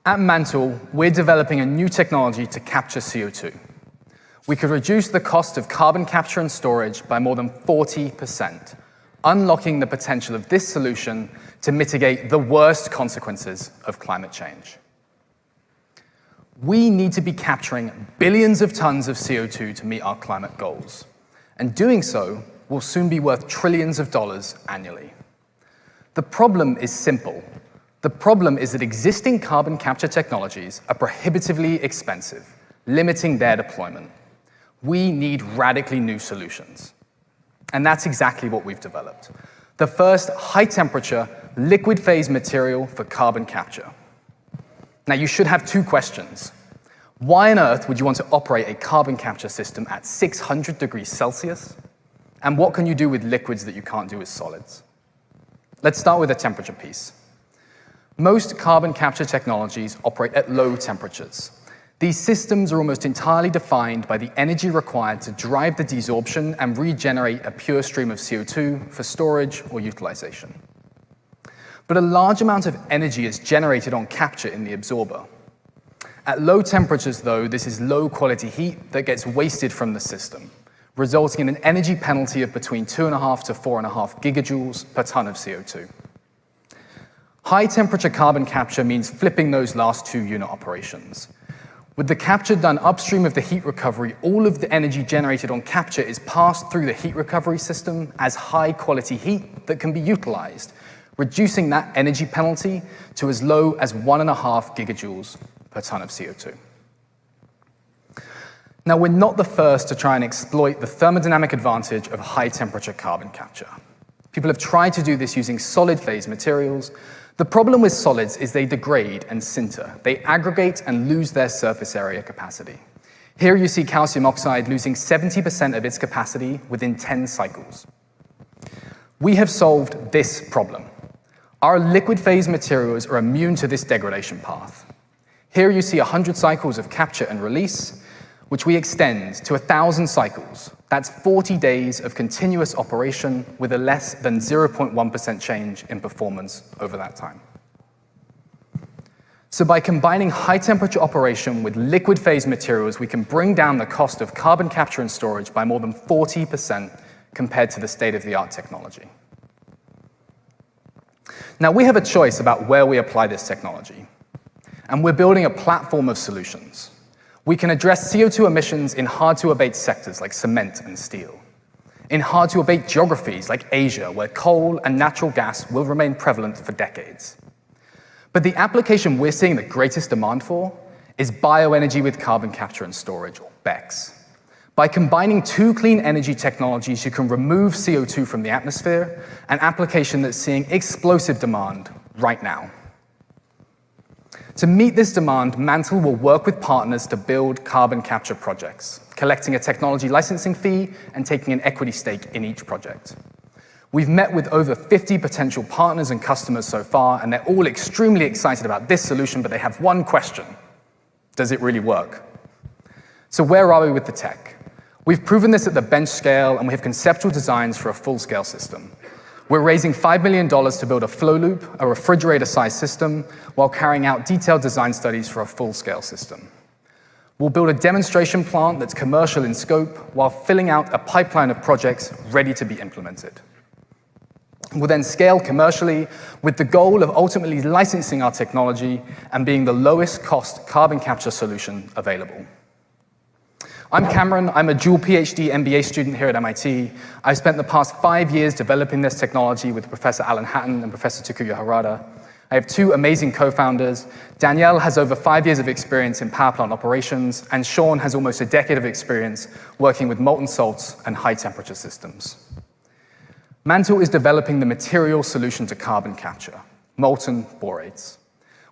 At Mantel, we're developing a new technology to capture CO2. We could reduce the cost of carbon capture and storage by more than 40%, unlocking the potential of this solution to mitigate the worst consequences of climate change. We need to be capturing billions of tons of CO2 to meet our climate goals, and doing so will soon be worth trillions of dollars annually. The problem is simple. The problem is that existing carbon capture technologies are prohibitively expensive, limiting their deployment. We need radically new solutions. And that's exactly what we've developed. The first high-temperature, liquid-phase material for carbon capture. Now, you should have two questions. Why on earth would you want to operate a carbon capture system at 600 degrees Celsius? And what can you do with liquids that you can't do with solids? Let's start with the temperature piece. Most carbon capture technologies operate at low temperatures. These systems are almost entirely defined by the energy required to drive the desorption and regenerate a pure stream of CO2 for storage or utilization. But a large amount of energy is generated on capture in the absorber. At low temperatures, though, this is low-quality heat that gets wasted from the system, resulting in an energy penalty of between 2.5 to 4.5 gigajoules per ton of CO2. High-temperature carbon capture means flipping those last two unit operations. With the capture done upstream of the heat recovery, all of the energy generated on capture is passed through the heat recovery system as high-quality heat that can be utilized, reducing that energy penalty to as low as 1.5 gigajoules per ton of CO2. Now, we're not the first to try and exploit the thermodynamic advantage of high-temperature carbon capture. People have tried to do this using solid-phase materials. The problem with solids is they degrade and sinter. They aggregate and lose their surface area capacity. Here you see calcium oxide losing 70% of its capacity within 10 cycles. We have solved this problem. Our liquid phase materials are immune to this degradation path. Here you see 100 cycles of capture and release, which we extend to 1,000 cycles. That's 40 days of continuous operation with a less than 0.1% change in performance over that time. So by combining high-temperature operation with liquid phase materials, we can bring down the cost of carbon capture and storage by more than 40% compared to the state-of-the-art technology. Now, we have a choice about where we apply this technology, and we're building a platform of solutions. We can address CO2 emissions in hard-to-abate sectors like cement and steel, in hard-to-abate geographies like Asia, where coal and natural gas will remain prevalent for decades. But the application we're seeing the greatest demand for is bioenergy with carbon capture and storage, or BECCS. By combining two clean energy technologies, you can remove CO2 from the atmosphere, an application that's seeing explosive demand right now. To meet this demand, Mantel will work with partners to build carbon capture projects, collecting a technology licensing fee and taking an equity stake in each project. We've met with over 50 potential partners and customers so far, and they're all extremely excited about this solution, but they have one question: does it really work? So where are we with the tech? We've proven this at the bench scale, and we have conceptual designs for a full-scale system. We're raising $5 million to build a flow loop, a refrigerator-sized system, while carrying out detailed design studies for a full-scale system. We'll build a demonstration plant that's commercial in scope, while filling out a pipeline of projects ready to be implemented. We'll then scale commercially with the goal of ultimately licensing our technology and being the lowest cost carbon capture solution available. I'm Cameron. I'm a dual PhD MBA student here at MIT. I've spent the past 5 years developing this technology with Professor Alan Hatton and Professor Takuya Harada. I have two amazing co-founders. Danielle has over 5 years of experience in power plant operations, and Sean has almost a decade of experience working with molten salts and high-temperature systems. Mantel is developing the material solution to carbon capture, molten borates.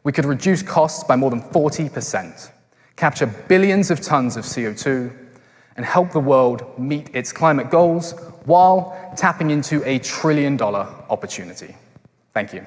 We could reduce costs by more than 40%. Capture billions of tons of CO2, and help the world meet its climate goals while tapping into a $1 trillion opportunity. Thank you.